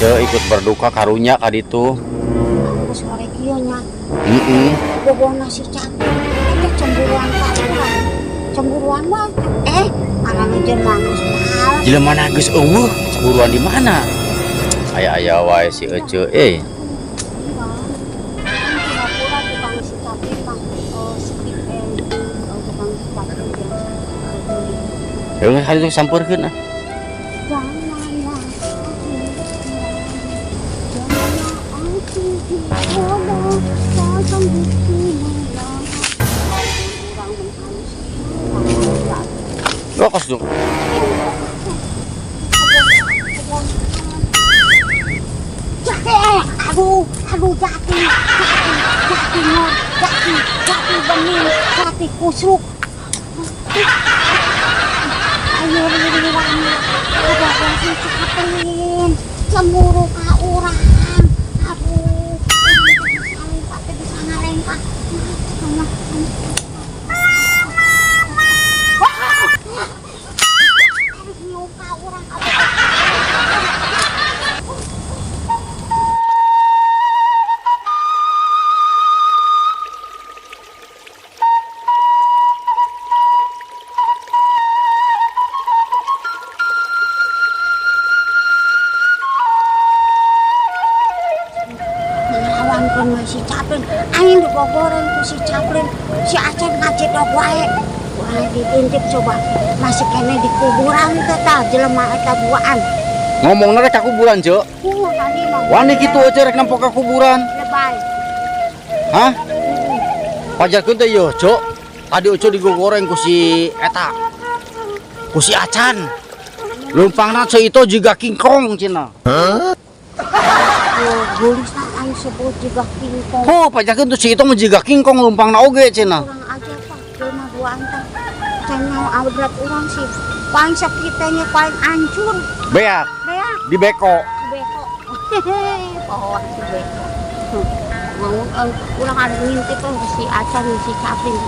ikut berduka karunya ka ditu. Sore kieu nya. Heeh. Si Capi itu cemburuan ka urang. Cemburuan mah mana jelema geus mahal. Jelema na geus eueuh, cemburuan di mana? Aya wae si Ece Hari itu sampeurkeun ah. Lokos dong. Aduh jati bening, jati kusruk. Ayo rame, ada si Caplin, cemburu ka urang. Aduh, sampai bisa ngalengka. Si Caplin, aing digogoreng tuh si Caplin, si Aceh ngacedok wae. Wah ditintip coba, masih kene di kuburan teh jelema eta duaan. Ngomongna rek ka kuburan, Cek. Tadi mah. Wani kitu aja rek nampok ka kuburan. Lebay. Hah? Pajarkeun teh yeuh, Cek. Tadi Oco digogoreng ku si eta. Ku si Acan. Lumpangna seito juga kingkong cenah. Gulis aing sebut juga kingkong. Oh, pajarkeun tuh si itu mah jiga kingkong lumpangna oge cenah. Kurang aja Pak, jelema duaan teh. Cenah awdat urang sih. Paling sakitnya paling hancur. Beak. Beak. Di beko. Beko. Pohon si beko. Mau urang ada ngintip si Acan si Caplin.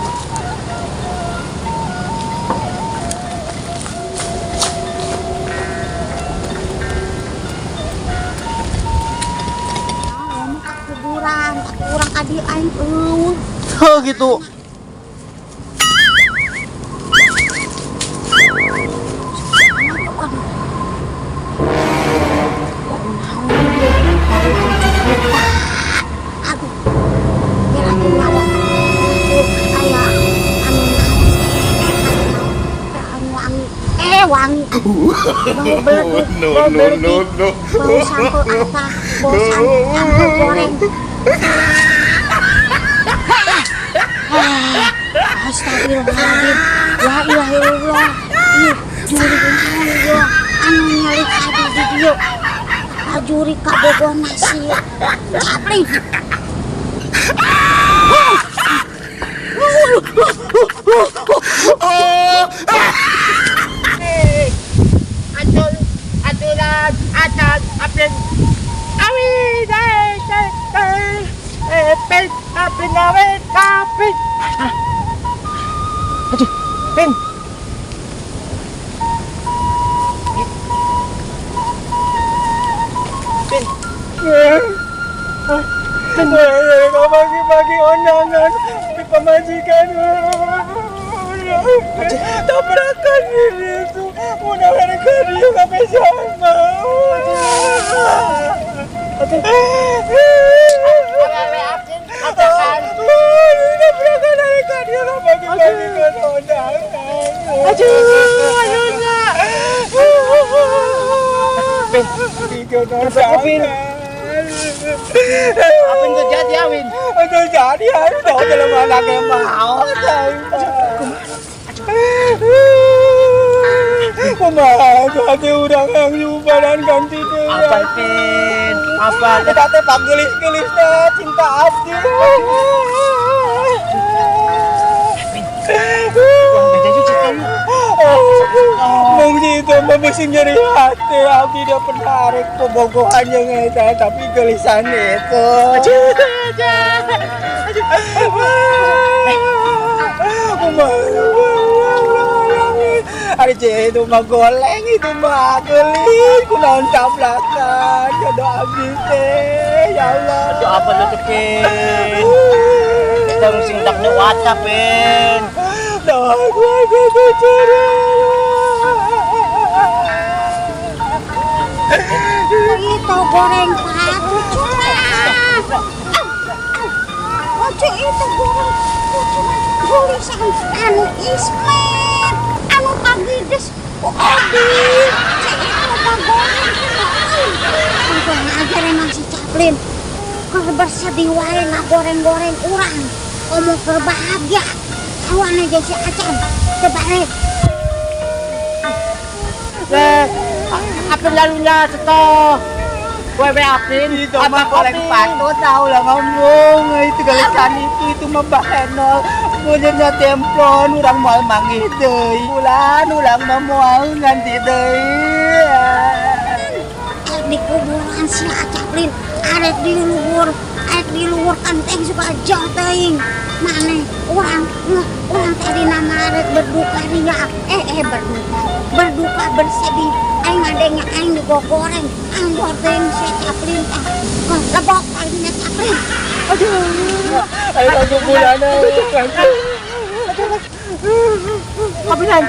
Kurang adi aing Heh gitu. wangi. Bau beleduk, bau beleduk, bau sambal apa, bau sambal goreng. Astagfirullahaladzim, la ilaha illallah. Ih, juri kumaha ieu? Anu nyalik hadi di dieu. Juri kabogoh nasi Caplin. Aturan, acan, apin, awi, pin, apin, awi, kapin. Aduh, pin. Pin, kau bagi-bagi onangan di pemajikan. Tabrakan diri itu menawarkan dia sampai sama. Tabrakan dia bagi-bagikan onangan. Ayunya. Apa yang terjadi, Awin? Terjadi, ayo dong dalam anak yang mau. Kumaha hati urang yang nyubaran ganti deh. Apa, Pin? Apa? Kita teh pagelis-gelis teh cinta hati. Mungkin itu membesing nyeri hati. Aku tidak pernah arek pebogohan yang eta, tapi gelisan itu. Ari cek itu mah goleng itu mah gelis kunaon tablakan jodoh abdi teh ya Allah. Aduh apa lu tuh Pin? Kita harus singdaknya WhatsApp Pin. Dah gua gitu cara. Itu goreng patu curang. Ojo itu goreng tulisan anu Ismet anu kagides Odi cek itu mah goreng kurang ajar emang si Caplin keur bersedih wae ngagoreng-goreng urang omong keur bahagia awan aja si Acan tebarek Apa lalunya seto? Wewe Apin, Itu mah goleng patut tahu lah ngomong itu galisan itu mah bahenol munnya templon urang moal manggih deui bulan urang mah moal nganti deui di kuburan si Caplin arek di luhur kenteng suka jauh teuing maneh urang tadi nama arek berduka ria berduka bersedih aing adanya aing digoreng anggor teuing si Caplin lebok palingnya Caplin ayo langsung bulan Kapitan,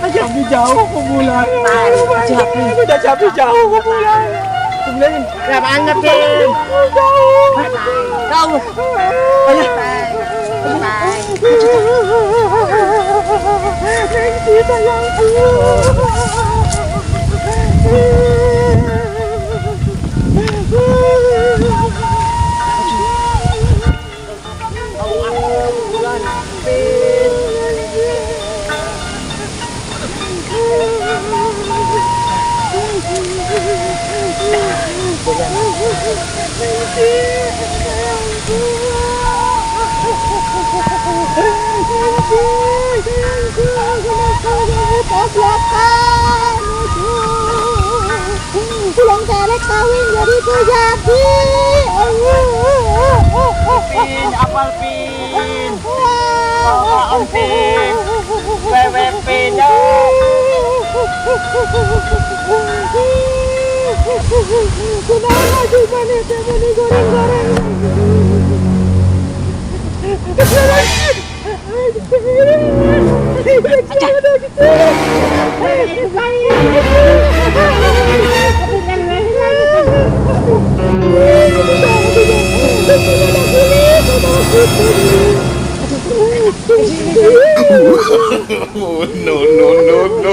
tapi jauh ke bulan. Udah capek jauh ke bulan. sebenarnya kenapa anget Pin? Kau, ayo. Kita yang pulang telek kawin jadi jadi Pin, apal Pin? Om Pin, wewe Pin. kunaon aja mana teh meni goreng-goreng Oh, no, no, no, no.